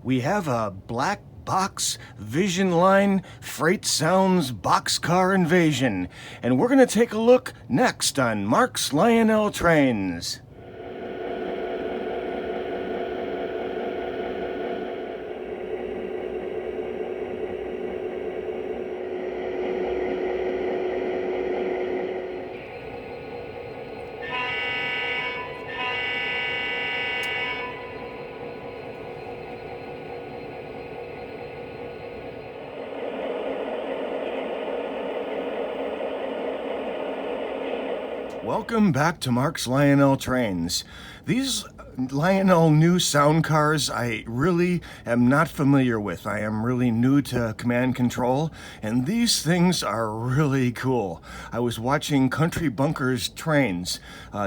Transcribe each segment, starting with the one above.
we have a black box Vision Line Freight Sounds boxcar invasion, and we're going to take a look next on Mark's Lionel Trains. Welcome back to Mark's Lionel Trains. These Lionel new sound cars I really am not familiar with. I am really new to command control, and these things are really cool. I was watching Country Bunker's Trains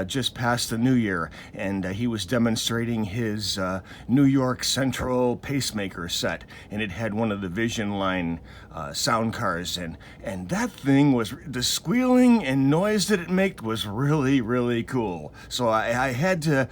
just past the New Year, and he was demonstrating his New York Central pacemaker set, and it had one of the Vision Line sound cars, and that thing was, the squealing and noise that it made was really cool. So I had to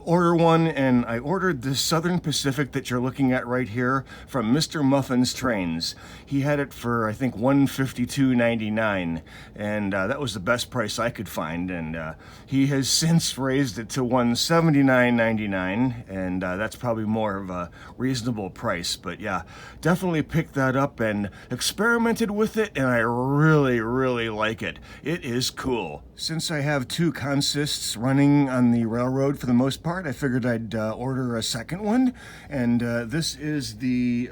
order one, and I ordered the Southern Pacific that you're looking at right here from Mr. Muffin's Trains. He had it for, I think, $152.99, and that was the best price I could find, and he has since raised it to $179.99, and that's probably more of a reasonable price. But yeah, definitely picked that up and experimented with it, and I really like it. It is cool. Since I have two consists running on the railroad for the most part, I figured I'd order a second one, and this is the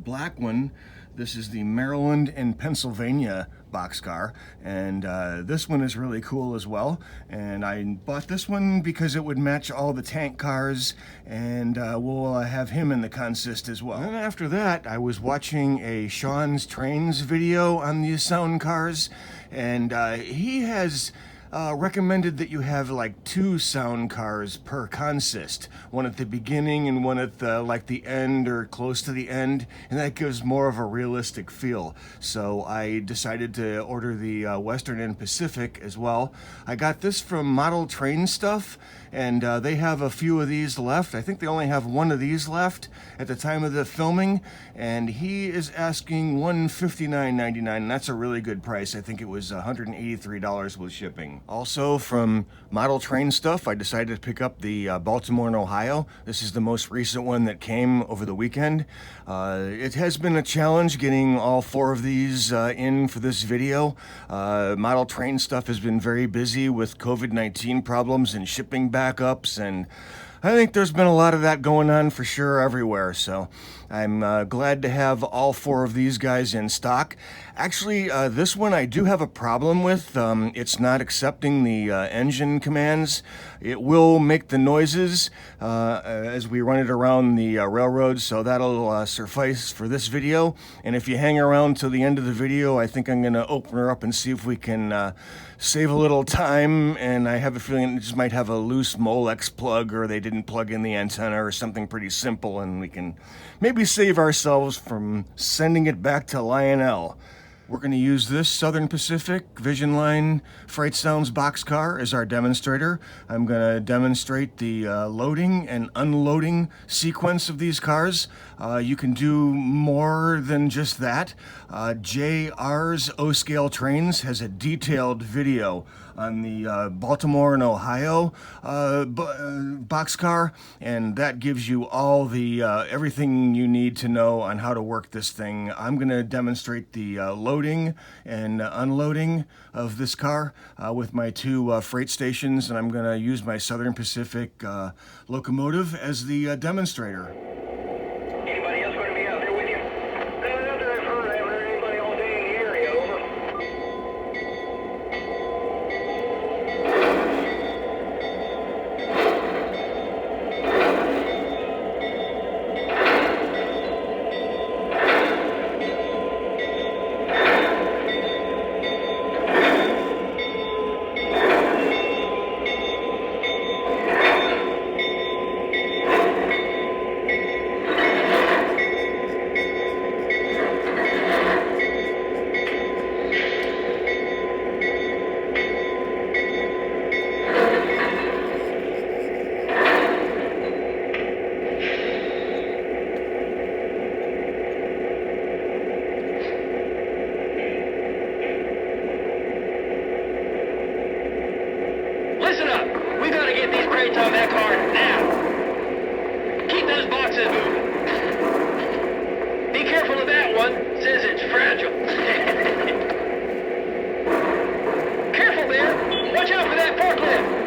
black one. This is the Maryland and Pennsylvania boxcar, and this one is really cool as well. And I bought this one because it would match all the tank cars, and we'll have him in the consist as well. And then after that, I was watching a Sean's Trains video on these sound cars, and he has recommended that you have like two sound cars per consist, one at the beginning and one at the end or close to the end, and that gives more of a realistic feel. So I decided to order the Western and Pacific as well. I got this from Model Train Stuff, and they have a few of these left. I think they only have one of these left at the time of the filming, and he is asking $159.99, and that's a really good price. I think it was $183 with shipping. Also from Model Train Stuff, I decided to pick up the Baltimore and Ohio. This is the most recent one that came over the weekend. It has been a challenge getting all four of these in for this video. Model Train Stuff has been very busy with COVID-19 problems and shipping backups, and I think there's been a lot of that going on for sure everywhere, so I'm glad to have all four of these guys in stock. Actually, this one I do have a problem with. It's not accepting the engine commands. It will make the noises as we run it around the railroad, so that'll suffice for this video. And if you hang around till the end of the video, I think I'm going to open her up and see if we can save a little time, and I have a feeling it just might have a loose Molex plug, or they didn't plug in the antenna, or something pretty simple, and we can maybe save ourselves from sending it back to Lionel. We're going to use this Southern Pacific Vision Line Freight Sounds boxcar as our demonstrator. I'm going to demonstrate the loading and unloading sequence of these cars. You can do more than just that. JR's O-Scale Trains has a detailed video on the Baltimore and Ohio boxcar, and that gives you all the everything you need to know on how to work this thing. I'm going to demonstrate the loading and unloading of this car with my two freight stations, and I'm going to use my Southern Pacific locomotive as the demonstrator. Anybody else going to be out there with you? No, not that I've heard. I haven't heard anybody all day in the area. Over. those boxes moving. Be careful of that one. Says it's fragile. Careful there. Watch out for that forklift.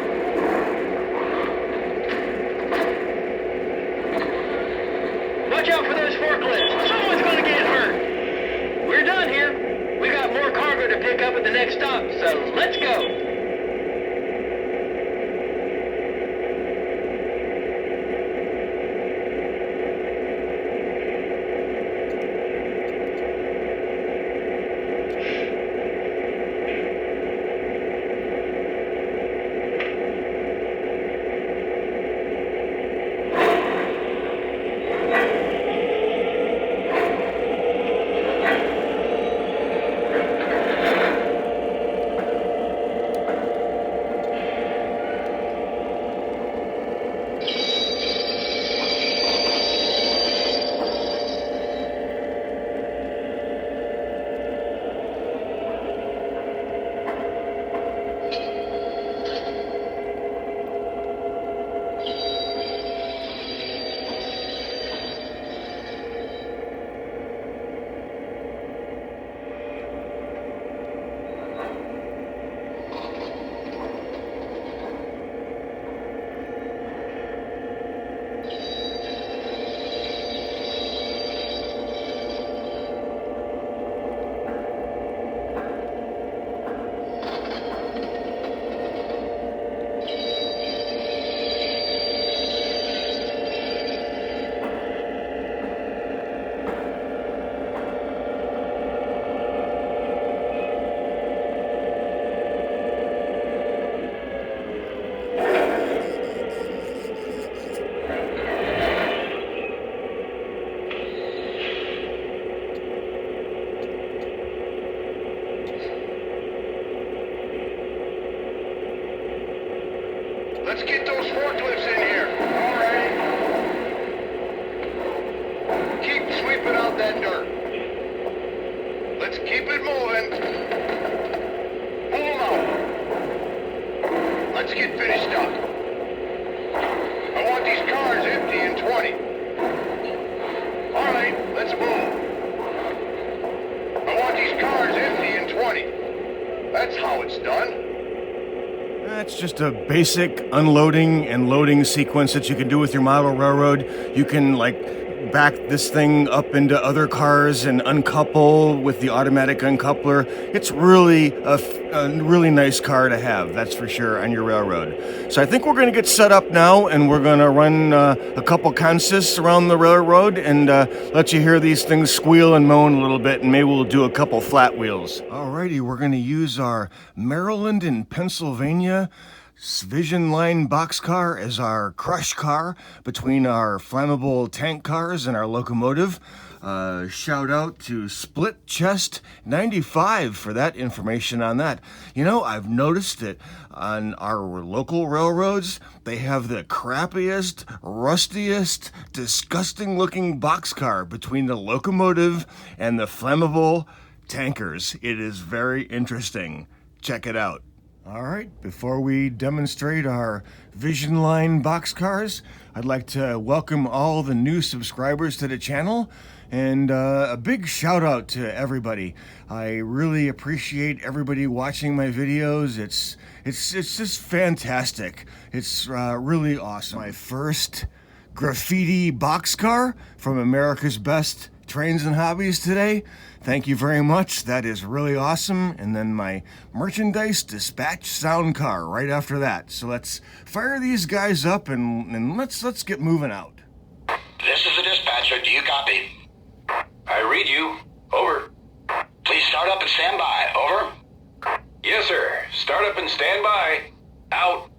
Watch out for those forklifts. Someone's going to get hurt. We're done here. We got more cargo to pick up at the next stop, so let's go. Let's get those forklifts in here. All right. Keep sweeping out that dirt. Let's keep it moving. Pull them out. Let's get finished up. I want these cars empty in 20. All right, let's move. I want these cars empty in 20. That's how it's done. That's just a basic unloading and loading sequence that you can do with your model railroad. You can back this thing up into other cars and uncouple with the automatic uncoupler. It's really a really nice car to have, that's for sure, on your railroad. So I think we're going to get set up now, and we're going to run a couple consists around the railroad and let you hear these things squeal and moan a little bit, and maybe we'll do a couple flat wheels. Alrighty, we're going to use our Maryland and Pennsylvania Vision Line boxcar as our crush car between our flammable tank cars and our locomotive. Shout out to Split Chest 95 for that information on that. You know, I've noticed that on our local railroads, they have the crappiest, rustiest, disgusting looking boxcar between the locomotive and the flammable tankers. It is very interesting. Check it out. All right, before we demonstrate our Vision Line boxcars, I'd like to welcome all the new subscribers to the channel, and a big shout out to everybody. I really appreciate everybody watching my videos. It's just fantastic. It's really awesome. My first graffiti boxcar from America's Best Trains and Hobbies today. Thank you very much. That is really awesome. And then my merchandise dispatch sound car right after that. So let's fire these guys up and let's get moving out. This is the dispatcher. Do you copy? I read you. Over. Please start up and stand by. Over. Yes, sir. Start up and stand by. Out.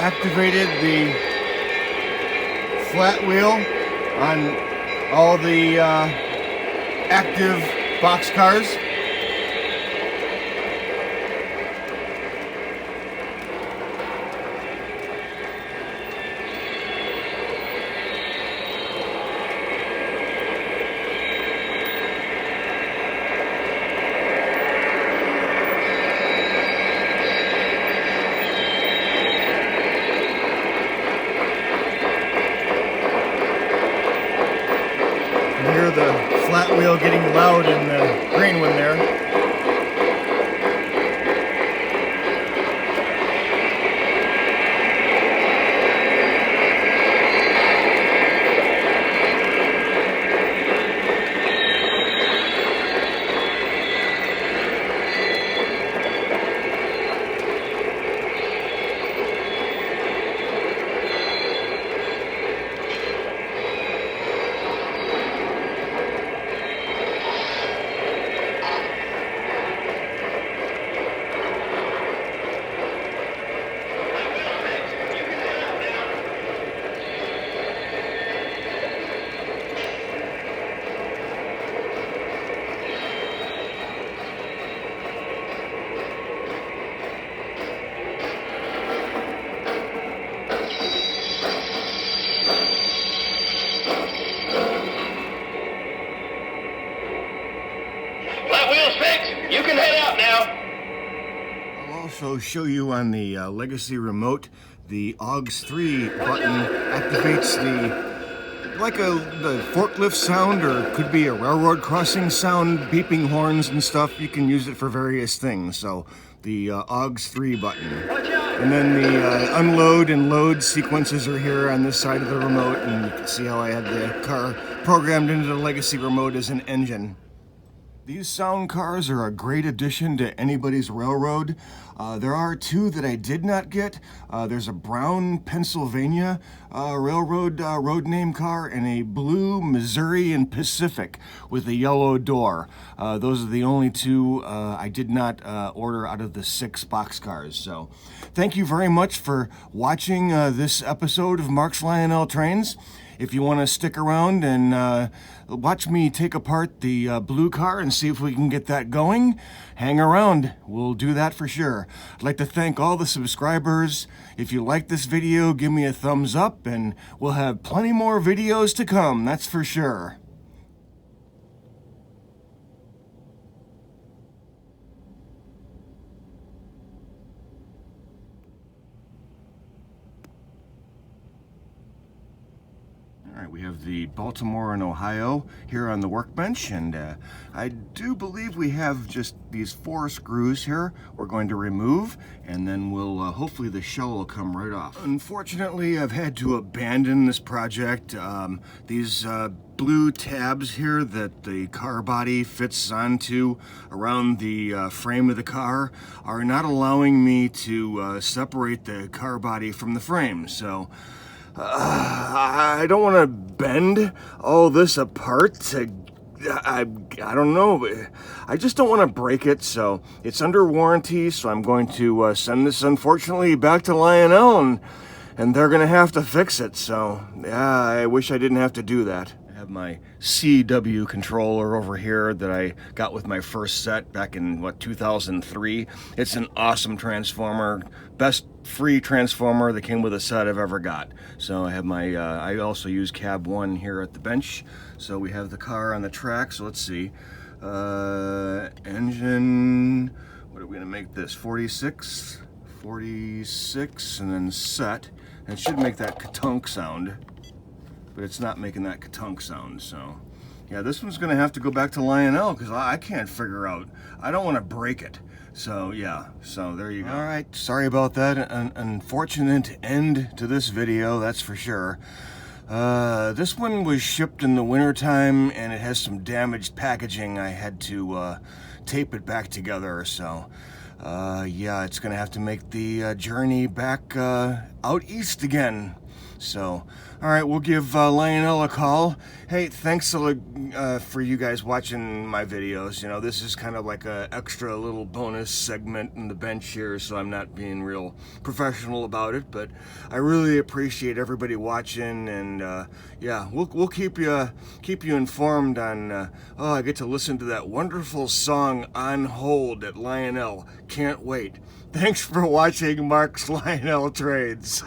activated the flat wheel on all the active boxcars. Hear the flat wheel getting loud in the green one there. Flat wheel's fixed. You can head out now. I'll also show you on the Legacy remote, the AUX 3 button activates the forklift sound, or it could be a railroad crossing sound, beeping horns and stuff. You can use it for various things. So the AUX 3 button. And then the unload and load sequences are here on this side of the remote, and you can see how I had the car programmed into the Legacy remote as an engine. These sound cars are a great addition to anybody's railroad. There are two that I did not get. There's a brown Pennsylvania railroad road name car and a blue Missouri and Pacific with a yellow door. Those are the only two I did not order out of the 6 boxcars. So thank you very much for watching this episode of Mark's Lionel Trains. If you want to stick around and watch me take apart the blue car and see if we can get that going, hang around. We'll do that for sure. I'd like to thank all the subscribers. If you like this video, give me a thumbs up, and we'll have plenty more videos to come, that's for sure. All right, we have the Baltimore and Ohio here on the workbench, and I do believe we have just these 4 screws here we're going to remove, and then we'll hopefully the shell will come right off. Unfortunately, I've had to abandon this project. These blue tabs here that the car body fits onto around the frame of the car are not allowing me to separate the car body from the frame, so I don't want to bend all this apart to, I don't know, I just don't want to break it, so it's under warranty, so I'm going to send this, unfortunately, back to Lionel, and they're going to have to fix it, so yeah, I wish I didn't have to do that. I have my CW controller over here that I got with my first set back in, 2003. It's an awesome transformer, best free transformer that came with a set I've ever got. So I have my, I also use cab 1 here at the bench. So we have the car on the track, so let's see. Engine, what are we gonna make this? 46, and then set. And it should make that ka-tunk sound, but it's not making that ka-tunk sound, so. Yeah, this one's gonna have to go back to Lionel because I can't figure out, I don't wanna break it. So yeah, so there you go. All right, sorry about that. An unfortunate end to this video, that's for sure. This one was shipped in the wintertime and it has some damaged packaging. I had to tape it back together, so yeah, it's gonna have to make the journey back out east again. So, all right, we'll give Lionel a call. Hey, thanks for you guys watching my videos. You know, this is kind of like a extra little bonus segment in the bench here, so I'm not being real professional about it. But I really appreciate everybody watching, and yeah, we'll keep you informed on. Oh, I get to listen to that wonderful song "On Hold" at Lionel. Can't wait. Thanks for watching Mark's Lionel Trades.